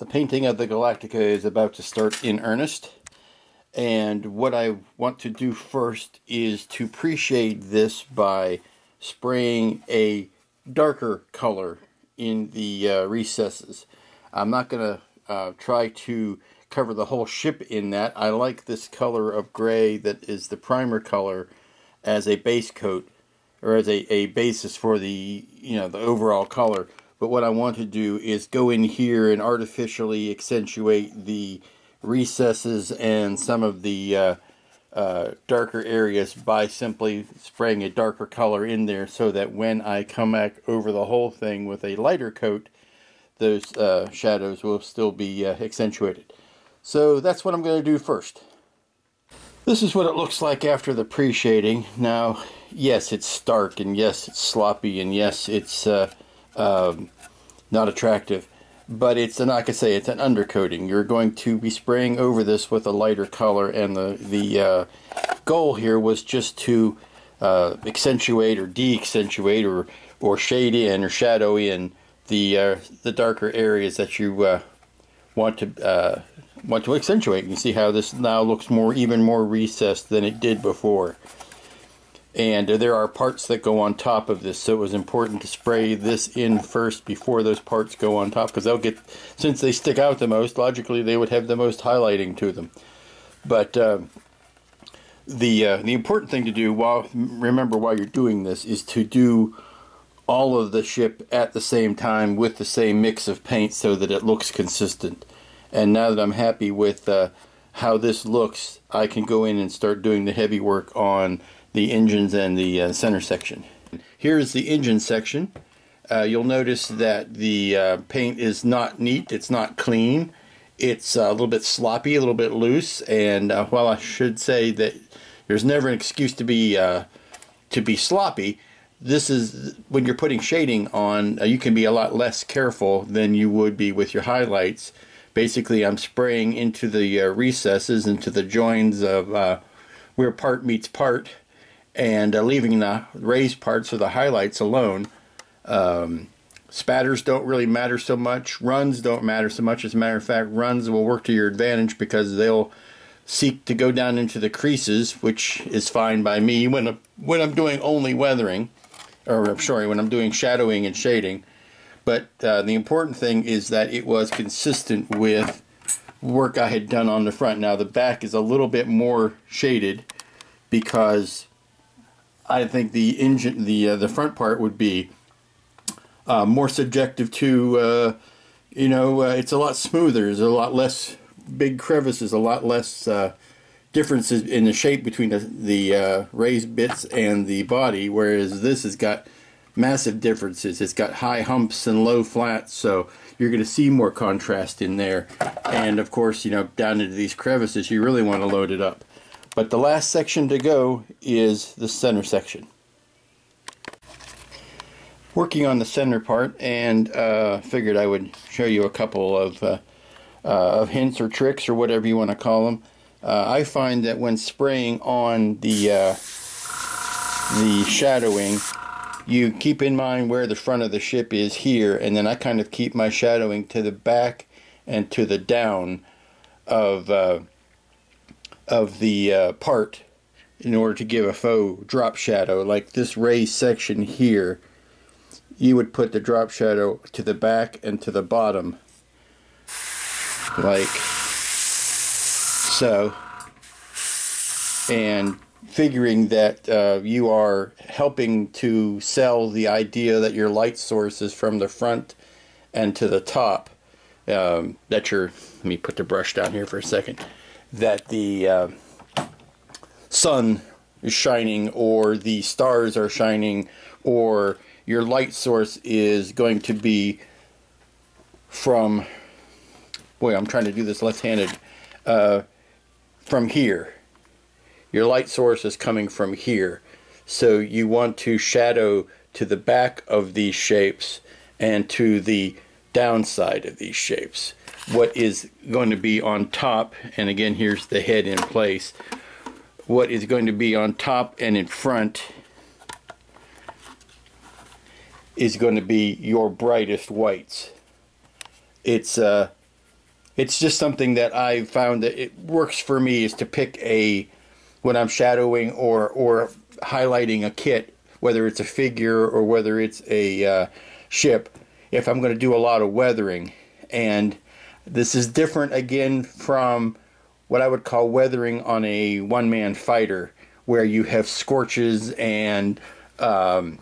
painting of the Galactica is about to start in earnest, and what I want to do first is to pre-shade this by spraying a darker color in the recesses. I'm not going to try to cover the whole ship in that. I like this color of gray that is the primer color as a base coat, or as a basis for the the overall color. But what I want to do is go in here and artificially accentuate the recesses and some of the darker areas by simply spraying a darker color in there, so that when I come back over the whole thing with a lighter coat, those shadows will still be accentuated. So that's what I'm going to do first. This is what it looks like after the pre-shading. Now, yes, it's stark, and yes, it's sloppy, and yes, it's not attractive, but it's, and like I say, it's an undercoating. You're going to be spraying over this with a lighter color, and the goal here was just to accentuate or de-accentuate or shade in or shadow in the darker areas that you want to accentuate. You can see how this now looks even more recessed than it did before. And there are parts that go on top of this, so it was important to spray this in first before those parts go on top, because they'll get, since they stick out the most, logically they would have the most highlighting to them. But the important thing to do, remember while you're doing this, is to do all of the ship at the same time with the same mix of paint so that it looks consistent. And now that I'm happy with how this looks, I can go in and start doing the heavy work on the engines and the center section. Here's the engine section. You'll notice that the paint is not neat, it's not clean, it's a little bit sloppy, a little bit loose, and while I should say that there's never an excuse to be sloppy, this is, when you're putting shading on, you can be a lot less careful than you would be with your highlights. Basically, I'm spraying into the recesses, into the joins of where part meets part, and leaving the raised parts or the highlights alone. Spatters don't really matter so much. Runs don't matter so much. As a matter of fact, runs will work to your advantage because they'll seek to go down into the creases, which is fine by me when I'm doing only weathering, or sorry, when I'm doing shadowing and shading. But the important thing is that it was consistent with work I had done on the front. Now the back is a little bit more shaded because I think the engine, the front part would be more subjective to, it's a lot smoother. There's a lot less big crevices, a lot less differences in the shape between the raised bits and the body, whereas this has got massive differences. It's got high humps and low flats, so you're going to see more contrast in there. And of course, down into these crevices, you really want to load it up. But the last section to go is the center section. Working on the center part, and figured I would show you a couple of hints or tricks or whatever you want to call them. I find that when spraying on the shadowing, you keep in mind where the front of the ship is here, and then I kind of keep my shadowing to the back and to the down of the part in order to give a faux drop shadow. Like this raised section here, you would put the drop shadow to the back and to the bottom, like so, and figuring that you are helping to sell the idea that your light source is from the front and to the top, let me put the brush down here for a second, that the sun is shining, or the stars are shining, or your light source is going to be from, boy, I'm trying to do this left-handed, from here. Your light source is coming from here. So you want to shadow to the back of these shapes and to the downside of these shapes. What is going to be on top, and again here's the head in place, what is going to be on top and in front is going to be your brightest whites. It's it's just something that I found that it works for me, is to pick when I'm shadowing or highlighting a kit, whether it's a figure or whether it's a ship, if I'm going to do a lot of weathering. And this is different again from what I would call weathering on a one-man fighter, where you have scorches and laser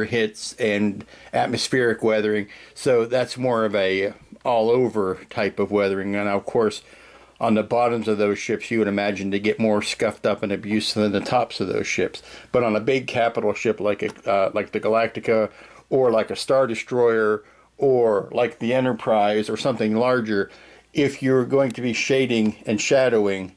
hits and atmospheric weathering. So that's more of a all-over type of weathering. And of course, on the bottoms of those ships, you would imagine to get more scuffed up and abused than the tops of those ships. But on a big capital ship like the Galactica, or like a Star Destroyer, or like the Enterprise, or something larger, if you're going to be shading and shadowing,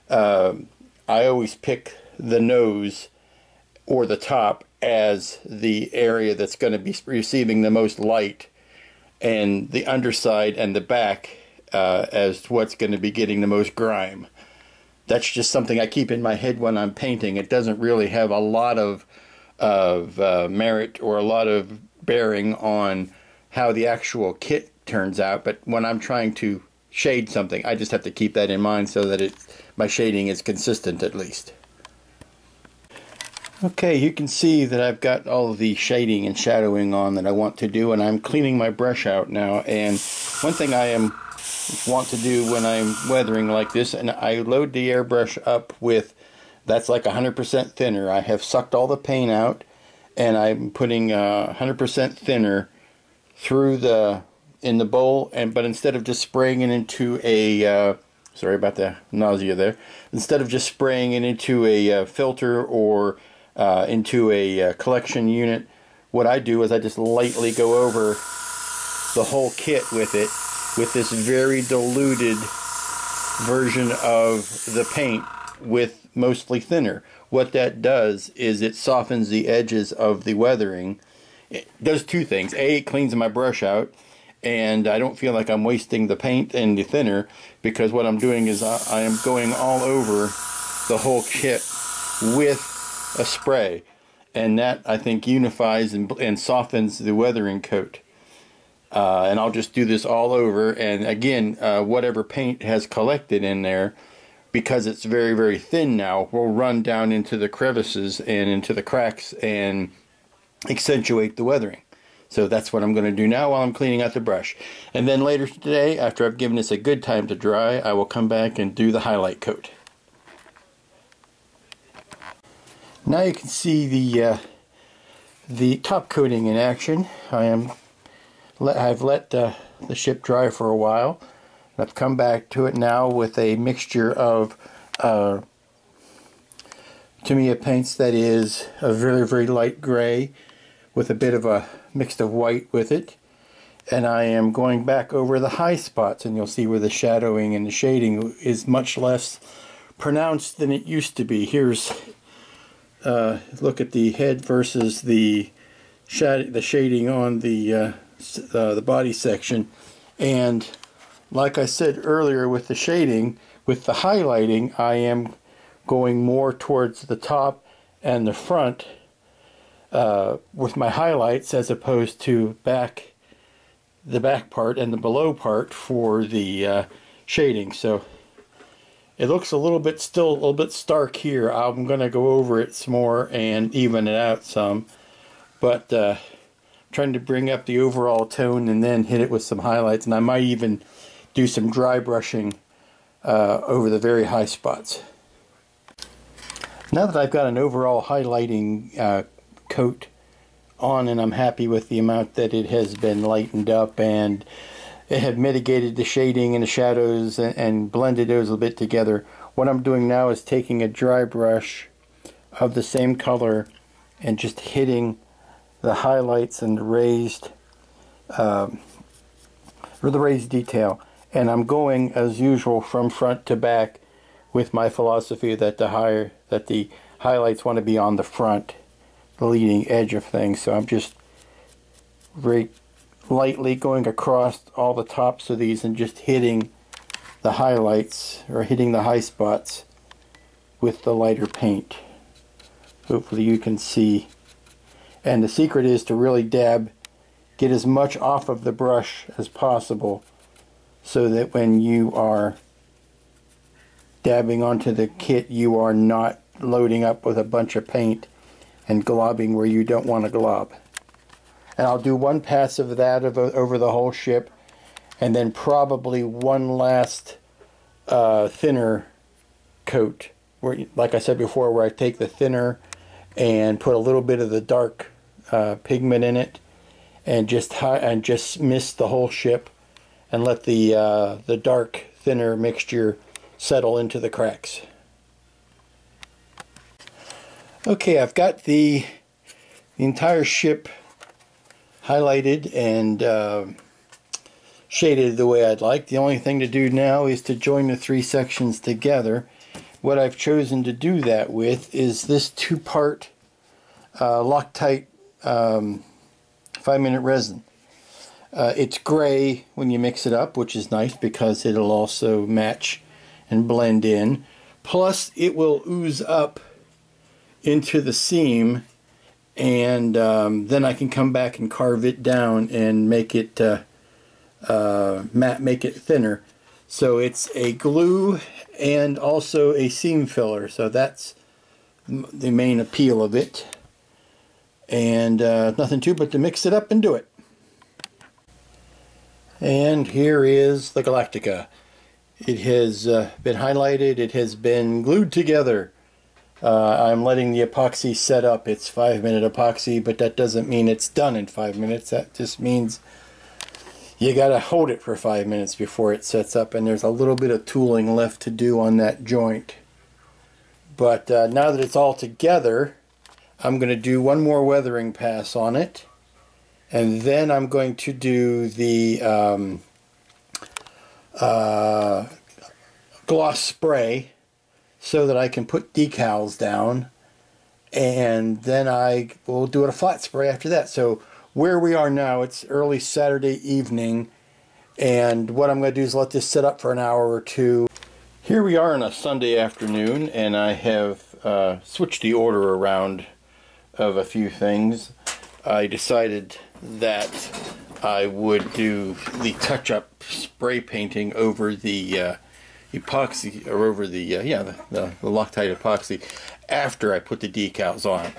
I always pick the nose or the top as the area that's going to be receiving the most light, and the underside and the back as what's going to be getting the most grime. That's just something I keep in my head when I'm painting. It doesn't really have a lot of merit or a lot of bearing on how the actual kit turns out, but when I'm trying to shade something, I just have to keep that in mind so that my shading is consistent at least. Okay, you can see that I've got all of the shading and shadowing on that I want to do, and I'm cleaning my brush out now. And one thing I want to do when I'm weathering like this, and I load the airbrush up with, that's like 100% thinner. I have sucked all the paint out, and I'm putting 100% thinner through in the bowl, but instead of just spraying it into a sorry about the nausea there, instead of just spraying it into a filter or into a collection unit, what I do is I just lightly go over the whole kit with it, with this very diluted version of the paint with mostly thinner. What that does is it softens the edges of the weathering. It does two things. A, it cleans my brush out, and I don't feel like I'm wasting the paint and the thinner, because what I'm doing is I am going all over the whole kit with a spray, and that, I think, unifies and softens the weathering coat. And I'll just do this all over, and again, whatever paint has collected in there, because it's very, very thin now, will run down into the crevices and into the cracks and accentuate the weathering. So that's what I'm going to do now while I'm cleaning out the brush. And then later today, after I've given this a good time to dry, I will come back and do the highlight coat. Now you can see the top coating in action. I've let the ship dry for a while. I've come back to it now with a mixture of Tamiya paints that is a very, very light gray with a bit of a mix of white with it. And I am going back over the high spots, and you'll see where the shadowing and the shading is much less pronounced than it used to be. Here's look at the head versus the shading on the body section. And like I said earlier, with the shading, with the highlighting, I am going more towards the top and the front with my highlights, as opposed to the back part and the below part for the shading. So it looks still a little bit stark here. I'm going to go over it some more and even it out some, but trying to bring up the overall tone and then hit it with some highlights. And I might even do some dry brushing over the very high spots. Now that I've got an overall highlighting coat on, and I'm happy with the amount that it has been lightened up, and it had mitigated the shading and the shadows and blended those a bit together, what I'm doing now is taking a dry brush of the same color and just hitting the highlights and the raised detail. And I'm going, as usual, from front to back with my philosophy that the highlights want to be on the front, the leading edge of things. So I'm just very lightly going across all the tops of these and just hitting the highlights, or hitting the high spots, with the lighter paint. Hopefully you can see. And the secret is to really dab get as much off of the brush as possible so that when you are dabbing onto the kit, you are not loading up with a bunch of paint and globbing where you don't want to glob. And I'll do one pass of that over the whole ship, and then probably one last thinner coat, where, like I said before, where I take the thinner and put a little bit of the dark pigment in it, and just mist the whole ship, and let the dark thinner mixture settle into the cracks. Okay, I've got the entire ship highlighted and shaded the way I'd like. The only thing to do now is to join the three sections together. What I've chosen to do that with is this two-part Loctite 5-minute resin. It's gray when you mix it up, which is nice because it'll also match and blend in. Plus, it will ooze up into the seam, and then I can come back and carve it down and make it make it thinner. So it's a glue and also a seam filler. So that's the main appeal of it. And nothing to but to mix it up and do it. And here is the Galactica. It has been highlighted. It has been glued together. I'm letting the epoxy set up. It's 5-minute epoxy, but that doesn't mean it's done in 5 minutes. That just means you gotta hold it for 5 minutes before it sets up, and there's a little bit of tooling left to do on that joint. But now that it's all together, I'm going to do one more weathering pass on it, and then I'm going to do the gloss spray so that I can put decals down, and then I will do it a flat spray after that. So where we are now, it's early Saturday evening, and what I'm going to do is let this sit up for an hour or two. Here we are on a Sunday afternoon, and I have switched the order around of a few things. I decided that I would do the touch-up spray painting over the epoxy, or over the Loctite epoxy, after I put the decals on.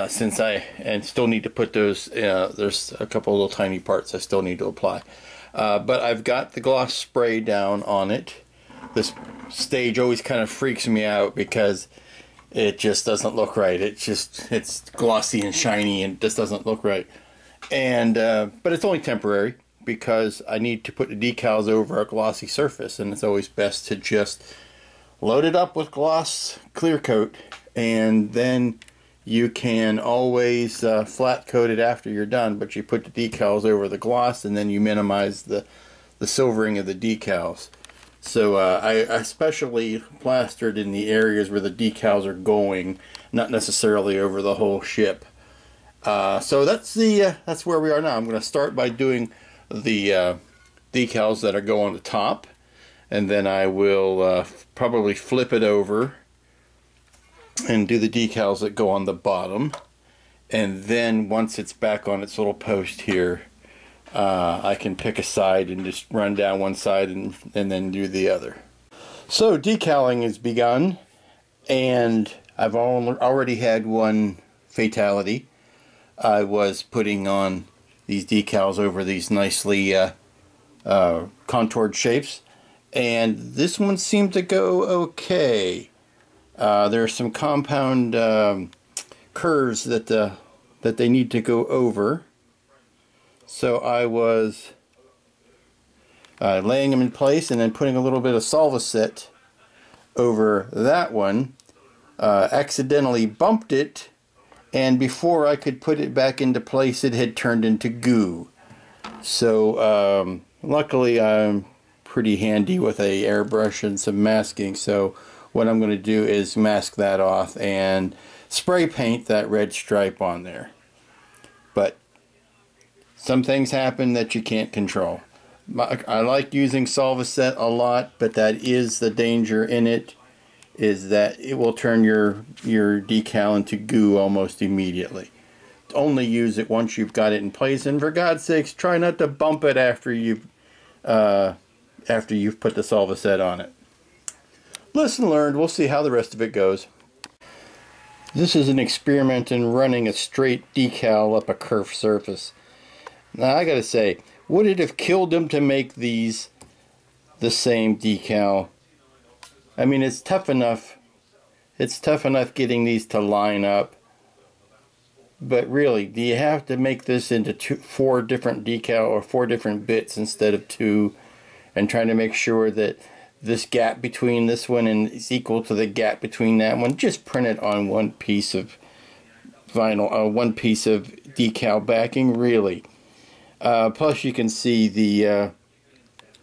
Since I still need to put those, there's a couple of little tiny parts I still need to apply. But I've got the gloss spray down on it. This stage always kind of freaks me out because it just doesn't look right. It's glossy and shiny and just doesn't look right. And but it's only temporary because I need to put the decals over a glossy surface, and it's always best to just load it up with gloss clear coat, and then you can always flat coat it after you're done, but you put the decals over the gloss, and then you minimize the silvering of the decals. So I especially plastered in the areas where the decals are going, not necessarily over the whole ship. So that's where we are now. I'm going to start by doing the decals that are going on the top, and then I will probably flip it over and do the decals that go on the bottom, and then once it's back on its little post here, I can pick a side and just run down one side and then do the other. So decaling has begun, and I've already had one fatality. I was putting on these decals over these nicely contoured shapes, and this one seemed to go okay. There's some compound curves that they need to go over. So I was laying them in place and then putting a little bit of Solvaset over that one. Accidentally bumped it, and before I could put it back into place, it had turned into goo. So luckily I'm pretty handy with a airbrush and some masking, so what I'm going to do is mask that off and spray paint that red stripe on there. But some things happen that you can't control. I like using Solvaset a lot, but that is the danger in it, is that it will turn your decal into goo almost immediately. only use it once you've got it in place, and for God's sakes, try not to bump it after you've put the Solvaset on it. Lesson learned. We'll see how the rest of it goes. This is an experiment in running a straight decal up a curved surface. Now I gotta say, would it have killed them to make these the same decal? I mean, it's tough enough. It's tough enough getting these to line up. But really, do you have to make this into four different decal or 4 different bits instead of 2, and trying to make sure that this gap between this one and is equal to the gap between that one? Just print it on one piece of vinyl, one piece of decal backing, really. Plus, you can see the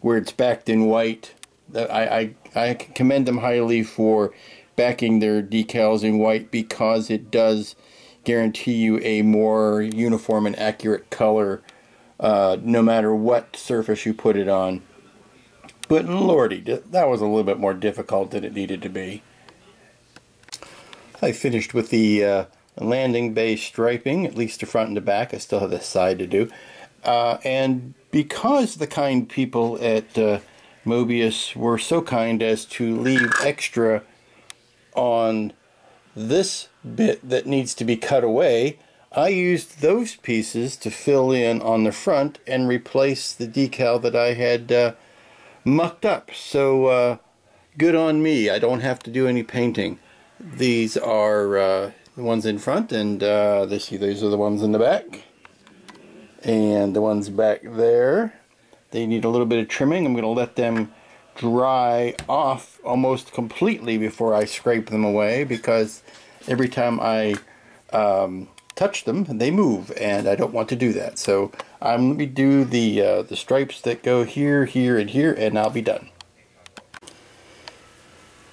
where it's backed in white. I commend them highly for backing their decals in white, because it does guarantee you a more uniform and accurate color no matter what surface you put it on. But lordy, that was a little bit more difficult than it needed to be. I finished with the landing bay striping, at least the front and the back. I still have the side to do. And because the kind people at Mobius were so kind as to leave extra on this bit that needs to be cut away, I used those pieces to fill in on the front and replace the decal that I had mucked up. So good on me. I don't have to do any painting. These are the ones in front, and these are the ones in the back. And the ones back there, they need a little bit of trimming. I'm going to let them dry off almost completely before I scrape them away, because every time I touch them, they move, and I don't want to do that. So let me do the stripes that go here, here, and here, and I'll be done.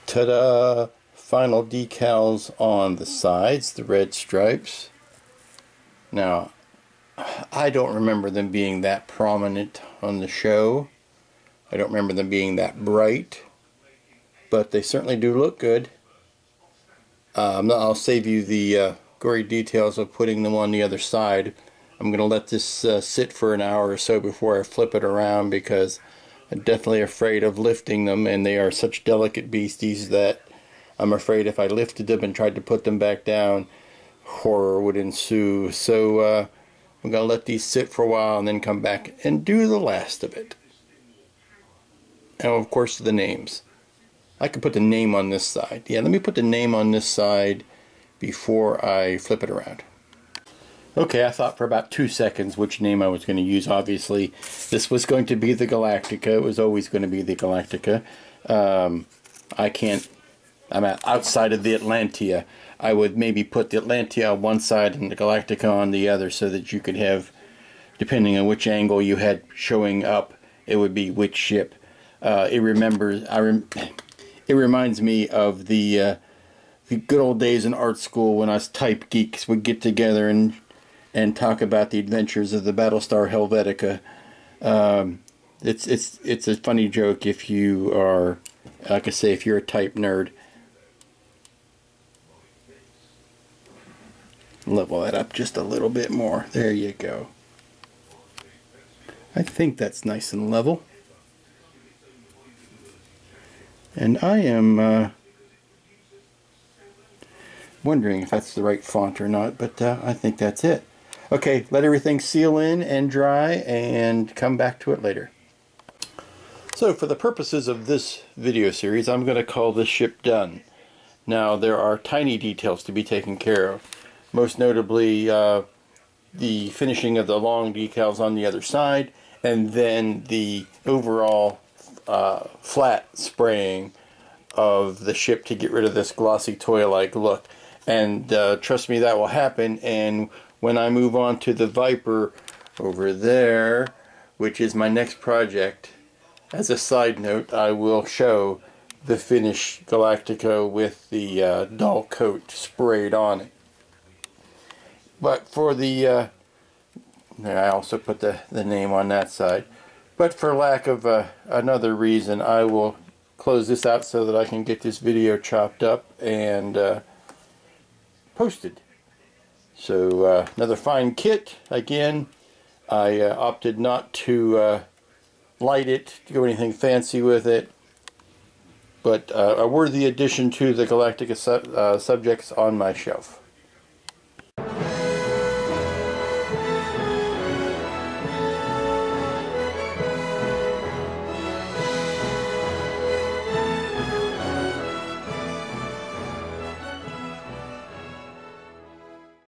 Ta-da! Final decals on the sides, the red stripes. Now, I don't remember them being that prominent on the show. I don't remember them being that bright, but they certainly do look good. I'll save you the gory details of putting them on the other side. I'm going to let this sit for an hour or so before I flip it around, because I'm definitely afraid of lifting them, and they are such delicate beasties that I'm afraid if I lifted them and tried to put them back down, horror would ensue. So I'm going to let these sit for a while and then come back and do the last of it. And of course the names. I could put the name on this side. Yeah, let me put the name on this side before I flip it around. Okay, I thought for about 2 seconds which name I was going to use. Obviously, this was going to be the Galactica. It was always going to be the Galactica. I'm outside of the Atlantea. I would maybe put the Atlantea on one side and the Galactica on the other, so that you could have, depending on which angle you had showing up, it would be which ship. It reminds me of the good old days in art school when us type geeks would get together and talk about the adventures of the Battlestar Helvetica. It's a funny joke if you are, like I say, if you're a type nerd. Level that up just a little bit more. There you go. I think that's nice and level. And I am wondering if that's the right font or not, but I think that's it. Okay, let everything seal in and dry and come back to it later. So for the purposes of this video series, I'm going to call this ship done. Now there are tiny details to be taken care of. Most notably the finishing of the long decals on the other side, and then the overall flat spraying of the ship to get rid of this glossy toy-like look. And trust me, that will happen. And when I move on to the Viper over there, which is my next project, as a side note, I will show the finished Galactica with the dull coat sprayed on it. But for the, I also put the name on that side. But for lack of another reason, I will close this out so that I can get this video chopped up and posted. So another fine kit. Again, I opted not to light it, to do anything fancy with it, but a worthy addition to the Galactica subjects on my shelf.